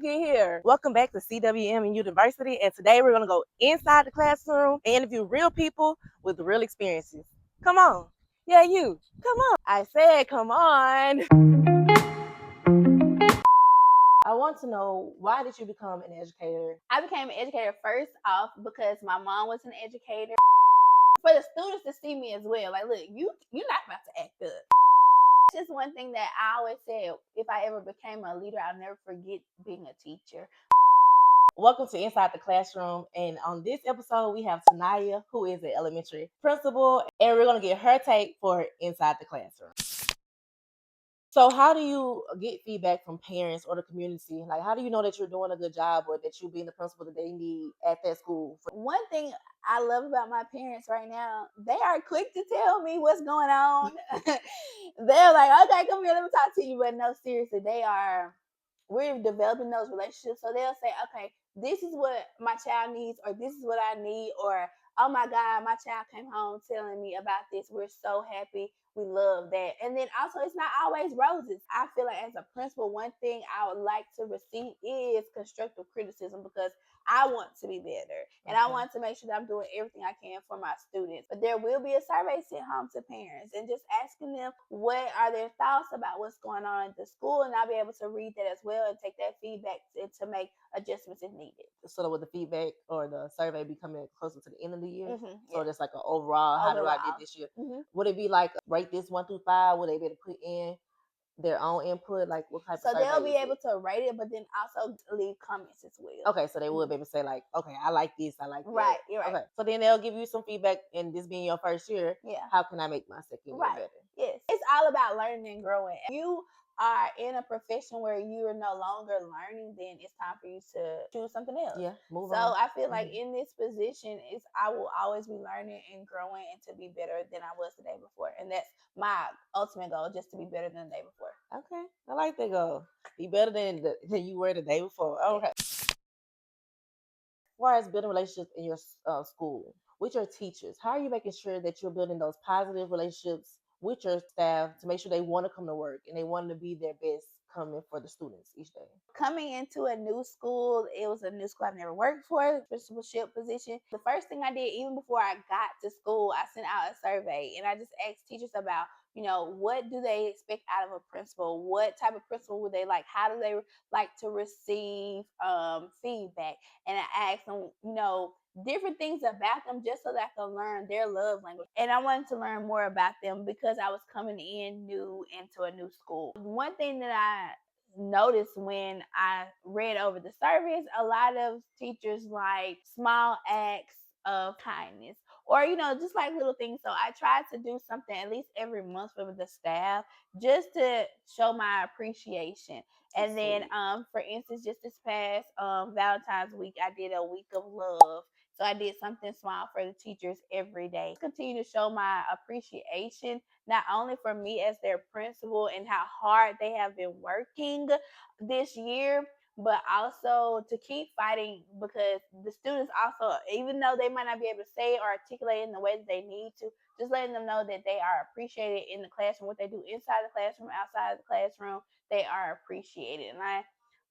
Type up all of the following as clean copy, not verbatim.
get here? Welcome back to CWM and University, and today we're going to go inside the classroom and interview real people with real experiences. Come on. Yeah, you. Come on. I said come on. I want to know, why did you become an educator? I became an educator first off because my mom was an educator. For the students to see me as well, like, look, you're not about to act up. It's just one thing that I always said, if I ever became a leader, I'll never forget being a teacher. Welcome to Inside the Classroom, and on this episode we have Tanaya, who is an elementary principal, and we're going to get her take for Inside the Classroom. So how do you get feedback from parents or the community? Like, how do you know that you're doing a good job or that you're being the principal that they need at that school? One thing I love about my parents right now, they are quick to tell me what's going on. They're like, okay, come here, let me talk to you. But no, seriously, we're developing those relationships. So they'll say, okay, this is what my child needs, or this is what I need, or oh my God, my child came home telling me about this. We're so happy. We love that. And then also, it's not always roses. I feel like as a principal, one thing I would like to receive is constructive criticism, because I want to be better, and I want to make sure that I'm doing everything I can for my students. But there will be a survey sent home to parents and just asking them what are their thoughts about what's going on at the school, and I'll be able to read that as well and take that feedback to make adjustments if needed. So with the feedback or the survey be coming closer to the end of the year, so Yeah. there's like an overall, how do I did this year? Would it be like rate this 1 through 5? Would they be able to put in their own input? Like, what type So of survey they'll be is able it? to rate it, but then also leave comments as well. Okay, so they will be able to say like, okay, I like this, I like that. Right, you're right. Okay, so then they'll give you some feedback, and this being your first year, Yeah. how can I make my second year better? Yes. It's all about learning and growing. If you are in a profession where you are no longer learning, then it's time for you to choose something else. Yeah, move So on. I feel like in this position, I will always be learning and growing and to be better than I was the day before. And that's my ultimate goal, just to be better than the day before. Okay, I like that goal. Be better than you were the day before. Okay. As far as building relationships in your school with your teachers, how are you making sure that you're building those positive relationships with your staff to make sure they want to come to work and they want to be their best coming for the students each day? Coming into a new school, it was a new school I've never worked for, principalship position. The first thing I did, even before I got to school, I sent out a survey and I just asked teachers about, what do they expect out of a principal? What type of principal would they like? How do they like to receive feedback? And I asked them, different things about them, just so that I can learn their love language. And I wanted to learn more about them because I was coming in new into a new school. One thing that I noticed when I read over the surveys, a lot of teachers like small acts of kindness, or just like little things. So I tried to do something at least every month for the staff, just to show my appreciation. And then for instance, just this past Valentine's week, I did a week of love. So I did something small for the teachers every day. Continue to show my appreciation, not only for me as their principal and how hard they have been working this year, but also to keep fighting, because the students also, even though they might not be able to say it or articulate in the way that they need to, just letting them know that they are appreciated in the classroom. What they do inside the classroom, outside the classroom, they are appreciated. And I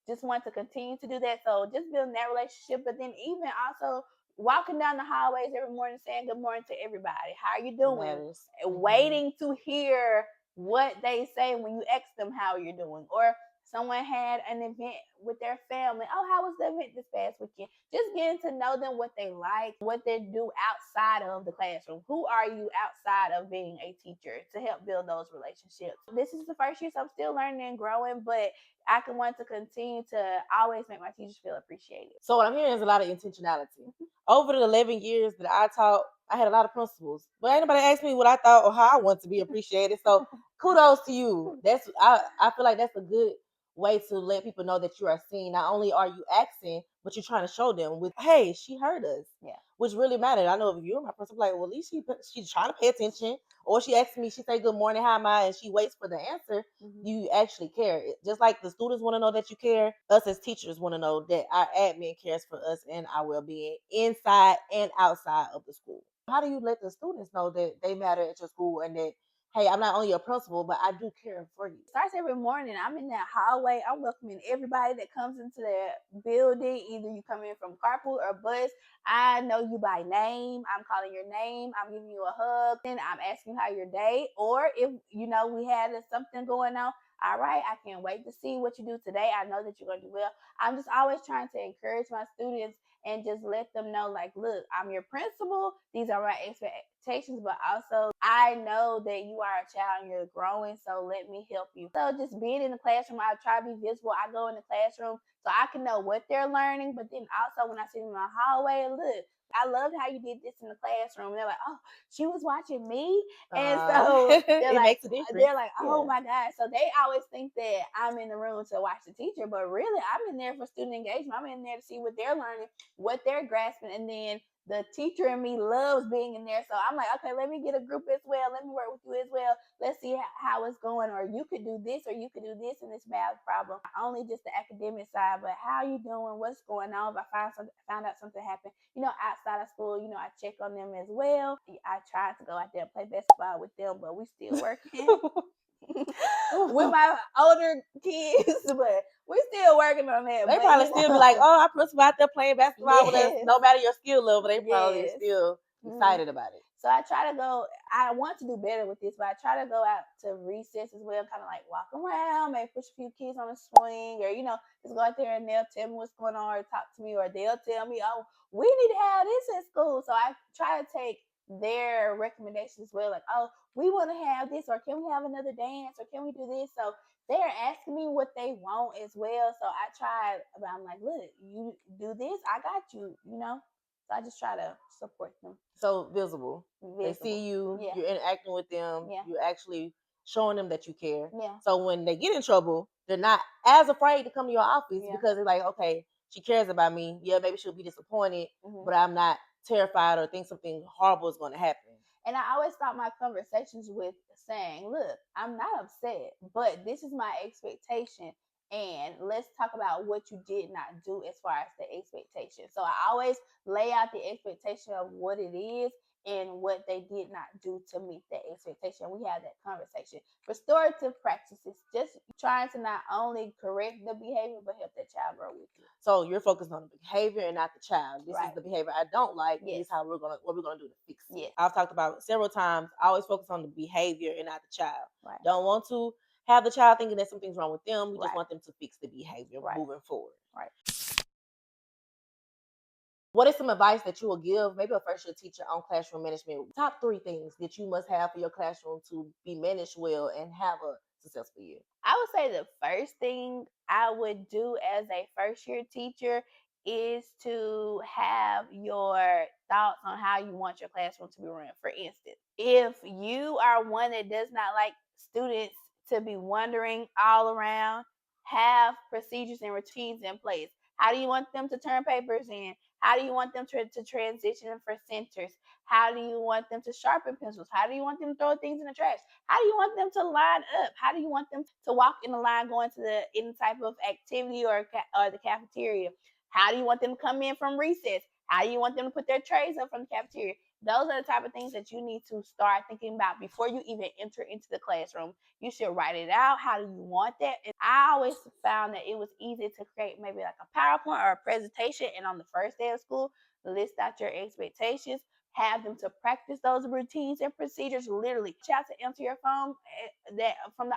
just want to continue to do that. So just building that relationship, but then even also walking down the hallways every morning saying good morning to everybody. How are you doing? Waiting to hear what they say when you ask them how you're doing. Or someone had an event with their family. Oh, how was the event this past weekend? Just getting to know them, what they like, what they do outside of the classroom. Who are you outside of being a teacher, to help build those relationships? This is the first year, so I'm still learning and growing, but I can want to continue to always make my teachers feel appreciated. So what I'm hearing is a lot of intentionality. Over the 11 years that I taught, I had a lot of principals, but ain't nobody asked me what I thought or how I want to be appreciated. So kudos to you. I feel like that's a good way to let people know that you are seen. Not only are you asking, but you're trying to show them with, hey, she heard us. Yeah. Which really mattered. I know if you're my principal, like, well, at least she's trying to pay attention. Or she asks me, she say good morning, how am I? And she waits for the answer. You actually care. Just like the students want to know that you care, us as teachers want to know that our admin cares for us and our well-being inside and outside of the school. How do you let the students know that they matter at your school and that hey, I'm not only your principal, but I do care for you. Starts every morning. I'm in that hallway. I'm welcoming everybody that comes into the building. Either you come in from carpool or bus. I know you by name. I'm calling your name. I'm giving you a hug. And I'm asking how your day. Or if we had something going on. All right, I can't wait to see what you do today. I know that you're gonna do well. I'm just always trying to encourage my students and just let them know, like, look, I'm your principal. These are my expectations, but also I know that you are a child and you're growing, so let me help you. So just being in the classroom, I try to be visible. I go in the classroom so I can know what they're learning, but then also when I sit in the hallway, look, I loved how you did this in the classroom. They're like, oh, she was watching me. And so they're it like, makes a difference. oh my God. So they always think that I'm in the room to watch the teacher, but really I'm in there for student engagement. I'm in there to see what they're learning, what they're grasping, and then the teacher in me loves being in there. So I'm like, okay, let me get a group as well. Let me work with you as well. Let's see how it's going. Or you could do this, or you could do this in this math problem. Not only just the academic side, but how you doing? What's going on? If I found out something happened, outside of school, I check on them as well. I tried to go out there and play basketball with them, but we still working. With my older kids, but we're still working on that. They but, probably still be like, oh, our principal out there playing basketball with us, Yes. no matter your skill level. They probably Yes. still excited about it. So I try to go. I want to do better with this, but I try to go out to recess as well, kind of like walk around, maybe push a few kids on the swing, or just go out there and they'll tell me what's going on, or talk to me, or they'll tell me, oh, we need to have this in school. So I try to take their recommendations as well, like, oh, we want to have this, or can we have another dance, or can we do this? So they're asking me what they want as well. So I try, but I'm like, look, you do this, I got you, So I just try to support them. So visible. They see you, Yeah. you're interacting with them, Yeah. you're actually showing them that you care. Yeah. So when they get in trouble, they're not as afraid to come to your office Yeah. because they're like, okay, she cares about me. Yeah, maybe she'll be disappointed, but I'm not terrified or think something horrible is going to happen. And I always start my conversations with saying, look, I'm not upset, but this is my expectation. And let's talk about what you did not do as far as the expectation. So I always lay out the expectation of what it is and what they did not do to meet that expectation. We have that conversation. Restorative practices, just trying to not only correct the behavior, but help that child grow with you. So you're focused on the behavior and not the child. This is the behavior I don't like. Yes. This is what we're gonna do to fix it. Yes. I've talked about it several times. I always focus on the behavior and not the child. Right. Don't want to have the child thinking that something's wrong with them. We just Right. want them to fix the behavior moving forward. Right. What is some advice that you will give maybe a first year teacher on classroom management? Top 3 things that you must have for your classroom to be managed well and have a successful year. I would say the first thing I would do as a first year teacher is to have your thoughts on how you want your classroom to be run. For instance, if you are one that does not like students to be wandering all around, have procedures and routines in place. How do you want them to turn papers in? How do you want them to transition for centers? How do you want them to sharpen pencils? How do you want them to throw things in the trash? How do you want them to line up? How do you want them to walk in the line going to any type of activity or the cafeteria? How do you want them to come in from recess? How do you want them to put their trays up from the cafeteria? Those are the type of things that you need to start thinking about before you even enter into the classroom. You should write it out. How do you want that? And I always found that it was easy to create maybe like a PowerPoint or a presentation, and on the first day of school, list out your expectations, have them to practice those routines and procedures. Literally, shout to answer your phone that from the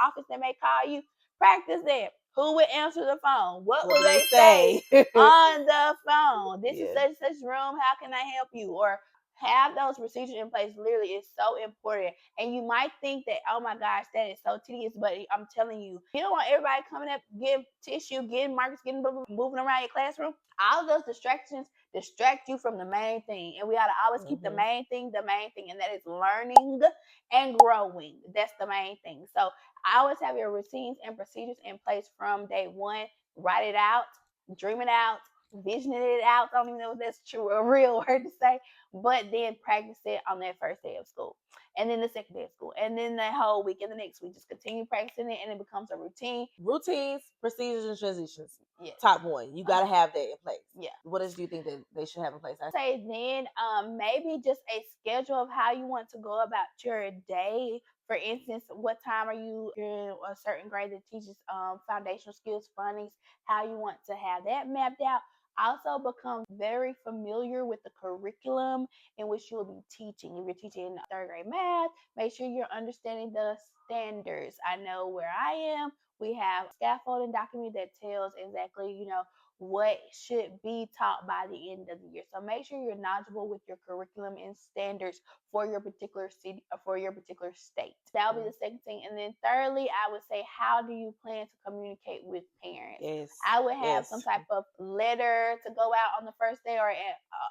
office that may call you. Practice that. Who would answer the phone? What will they say on the phone? This is such room. How can I help you? Or have those procedures in place. Literally, it's so important. And you might think that, oh my gosh, that is so tedious, but I'm telling you, you don't want everybody coming up, getting tissue, getting markers, getting moving around your classroom. All of those distractions distract you from the main thing. And we ought to always keep the main thing, and that is learning and growing. That's the main thing. So I always have your routines and procedures in place from day one. Write it out, dream it out, visioning it out. I don't even know if that's true, a real word to say, but then practice it on that first day of school. and then the second day of school, and then the whole week, and the next week, just continue practicing it, and it becomes a routine. Routines, procedures, and transitions. Yes. Top one. You got to have that in place. Yeah. What else do you think that they should have in place? I say then maybe just a schedule of how you want to go about your day. For instance, what time are you in a certain grade that teaches foundational skills, phonics, how you want to have that mapped out. Also become very familiar with the curriculum in which you will be teaching. If you're teaching third grade math, make sure you're understanding the standards. I know where I am, we have scaffolding document that tells exactly, what should be taught by the end of the year. So make sure you're knowledgeable with your curriculum and standards for your particular city or for your particular state. That'll be the second thing. And then thirdly, I would say, how do you plan to communicate with parents? Yes. I would have some type of letter to go out on the first day, or at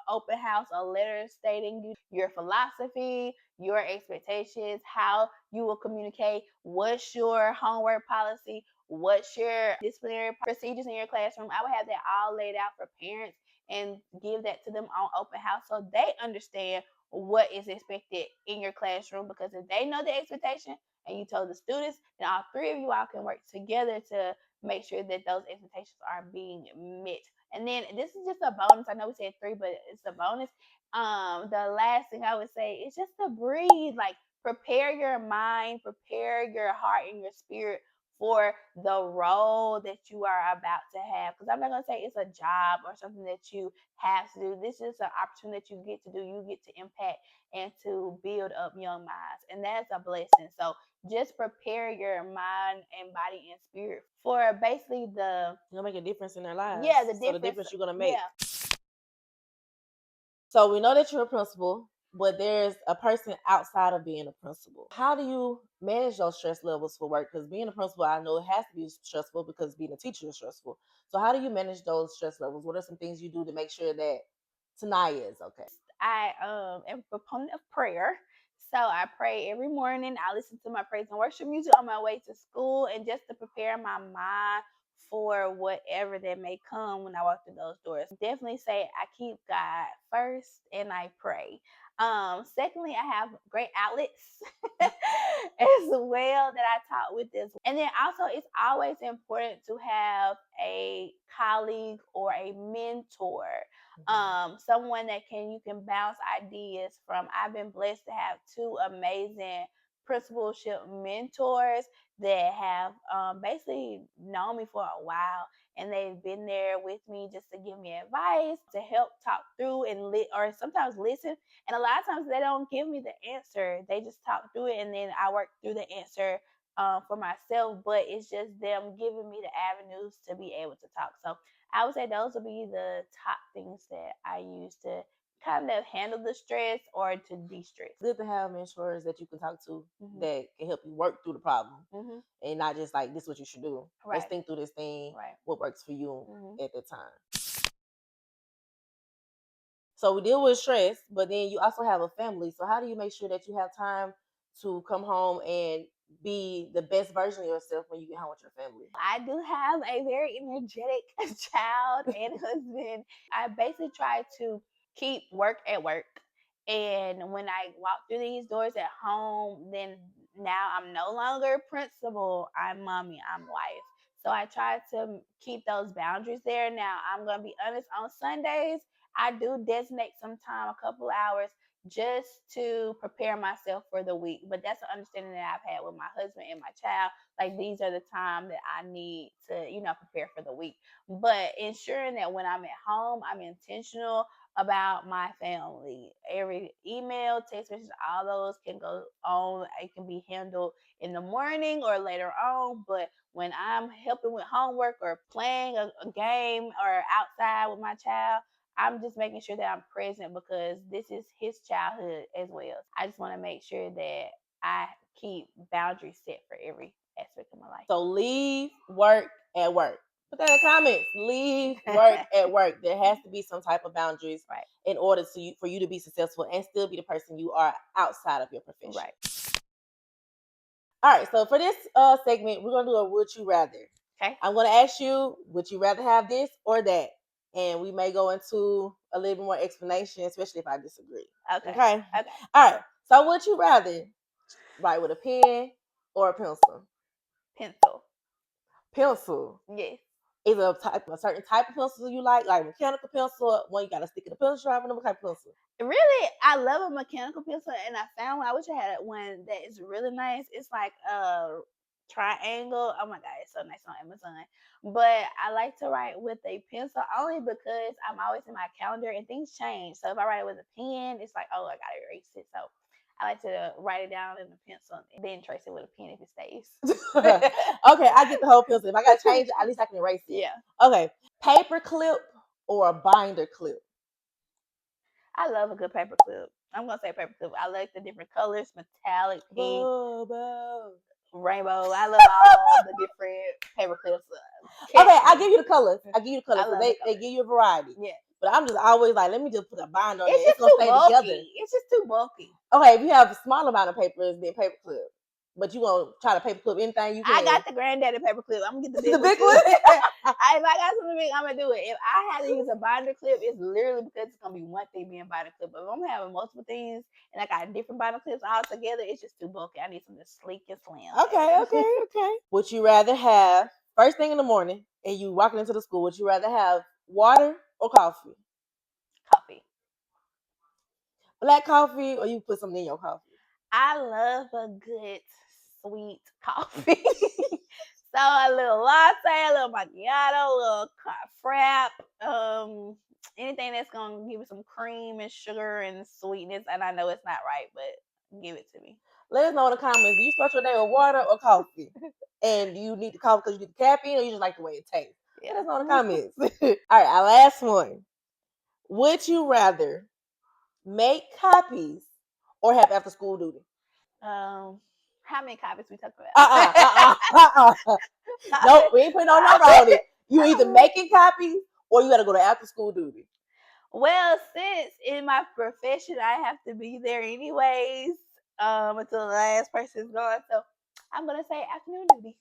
open house, a letter stating your philosophy, your expectations, how you will communicate, what's your homework policy, what's your disciplinary procedures in your classroom. I would have that all laid out for parents and give that to them on open house so they understand what is expected in your classroom. Because if they know the expectation and you told the students, then all three of you all can work together to make sure that those expectations are being met. And then this is just a bonus. I know we said three, but it's a bonus. The last thing I would say is just to breathe. Like, prepare your mind, prepare your heart and your spirit for the role that you are about to have. Because I'm not going to say it's a job or something that you have to do. This is an opportunity that you get to do. You get to impact and to build up young minds. And that's a blessing. So just prepare your mind and body and spirit for basically you're gonna make a difference in their lives. Yeah, the difference you're gonna make. Yeah. So we know that you're a principal, but there's a person outside of being a principal. How do you manage those stress levels for work? Because being a principal, I know it has to be stressful because being a teacher is stressful. So how do you manage those stress levels? What are some things you do to make sure that Tanaya is okay? I am a proponent of prayer. So I pray every morning. I listen to my praise and worship music on my way to school, and just to prepare my mind for whatever that may come when I walk through those doors. Definitely say I keep God first and I pray. Secondly, I have great outlets as well that I talk with this. And then also, it's always important to have a colleague or a mentor, someone that you can bounce ideas from. I've been blessed to have two amazing principalship mentors that have basically known me for a while, and they've been there with me just to give me advice, to help talk through and or sometimes listen. And a lot of times they don't give me the answer, they just talk through it, and then I work through the answer for myself. But it's just them giving me the avenues to be able to talk. So I would say those would be the top things that I use to kind of handle the stress or to de-stress. Good to have mentors that you can talk to that can help you work through the problem, and not just like, this is what you should do. Let's think through this thing. What works for you at that time. So we deal with stress, but then you also have a family. So how do you make sure that you have time to come home and be the best version of yourself when you get home with your family? I do have a very energetic child and husband. I basically try to keep work at work. And when I walk through these doors at home, then now I'm no longer principal. I'm mommy, I'm wife. So I try to keep those boundaries there. Now, I'm going to be honest, on Sundays, I do designate some time, a couple hours, just to prepare myself for the week. But that's an understanding that I've had with my husband and my child. Like, these are the time that I need to, prepare for the week. But ensuring that when I'm at home, I'm intentional about my family. Every email, text message, all those can go on. It can be handled in the morning or later on. But when I'm helping with homework or playing a game or outside with my child, I'm just making sure that I'm present, because this is his childhood as well. I just want to make sure that I keep boundaries set for every aspect of my life. So leave work at work. Put that in the comments. Leave work at work. There has to be some type of boundaries in order for you to be successful and still be the person you are outside of your profession. Right. All right. So for this segment, we're gonna do a would you rather. Okay. I'm gonna ask you, would you rather have this or that? And we may go into a little bit more explanation, especially if I disagree. Okay. All right. So would you rather write with a pen or a pencil? Pencil. Pencil. Yes. Is a certain type of pencil you like mechanical pencil, one you got to stick in the pencil sharpener, what type of pencil? Really, I love a mechanical pencil, and I found one. I wish I had one that is really nice. It's like a triangle. Oh my god, it's so nice on Amazon. But I like to write with a pencil only because I'm always in my calendar and things change. So if I write it with a pen, it's like, oh, I gotta erase it. So I like to write it down in a pencil and then trace it with a pen if it stays. Okay, I get the whole pencil. If I gotta change it, at least I can erase it. Yeah. Okay, paper clip or a binder clip? I love a good paper clip. I'm gonna say paper clip. I like the different colors, metallic, pink, rainbow. I love all the different paper clips. Okay, I give you the colors. I give you the colors. I love They the colors. give you a variety. Yeah. But I'm just always like, let me just put a binder on it. It's It's just gonna too stay bulky. together. It's just too bulky. Okay, if you have a small amount of papers, then paper clip. But you gonna try to paper clip anything you can. I got the granddaddy paper clip. I'm gonna get the the big big one. If I got something big, I'm gonna do it. If I had to use a binder clip, it's literally because it's gonna be one thing being binder clip. But if I'm having multiple things and I got different binder clips all together, it's just too bulky. I need something sleek and slim. Okay. Would you rather have first thing in the morning and you walking into the school? Would you rather have water or coffee? Coffee. Black coffee, or you put something in your coffee? I love a good sweet coffee. So a little latte, a little macchiato, a little frap, anything that's gonna give it some cream and sugar and sweetness. And I know it's not right, but give it to me. Let us know in the comments. Do you start your day with water or coffee? And do you need the coffee because you need the caffeine, or you just like the way it tastes? Yeah. Let us know in the comments. All right, our last one. Would you rather make copies or have after school duty? How many copies we talking about? No, we ain't putting no number on it. You either making copies or you got to go to after school duty. Well, since in my profession I have to be there anyways, until the last person's gone, so I'm gonna say afternoon duty.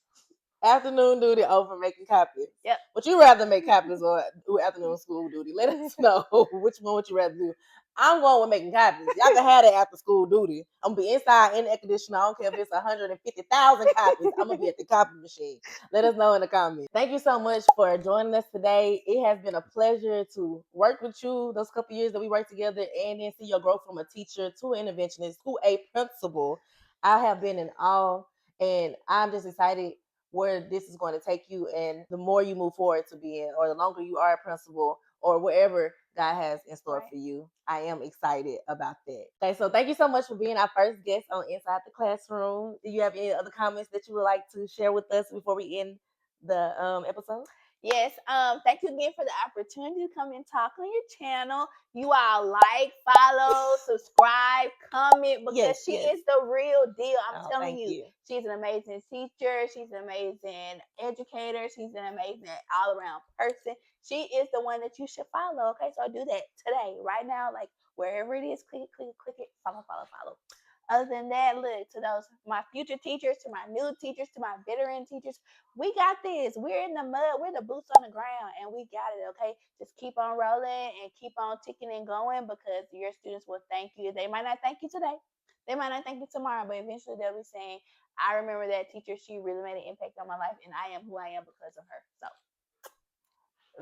Afternoon duty over making copies. Yep. Would you rather make copies or do afternoon school duty? Let us know which one would you rather do. I'm going with making copies. Y'all can have that after school duty. I'm gonna be inside in the air conditioner. I don't care if it's 150,000 copies. I'm gonna be at the copy machine. Let us know in the comments. Thank you so much for joining us today. It has been a pleasure to work with you those couple years that we worked together, and then see your growth from a teacher to an interventionist to a principal. I have been in awe, and I'm just excited where this is going to take you, and the more you move forward to being, or the longer you are a principal, or wherever God has in store for you. I am excited about that. Okay, so thank you so much for being our first guest on Inside the Classroom. Do you have any other comments that you would like to share with us before we end the episode? Yes. Thank you again for the opportunity to come and talk on your channel. You all like, follow, subscribe, comment, because she is the real deal. I'm telling you, she's an amazing teacher. She's an amazing educator. She's an amazing all-around person. She is the one that you should follow. Okay, so do that today, right now, like wherever it is. Click it, follow. Other than that, look, to those my future teachers, to my new teachers, to my veteran teachers, we got this. We're in the mud. We're the boots on the ground, and we got it, okay? Just keep on rolling and keep on ticking and going, because your students will thank you. They might not thank you today. They might not thank you tomorrow, but eventually they'll be saying, I remember that teacher. She really made an impact on my life, and I am who I am because of her. So,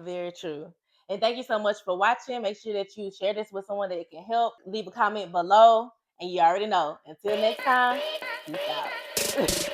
very true. And thank you so much for watching. Make sure that you share this with someone that it can help. Leave a comment below. And you already know. Until next time, peace out.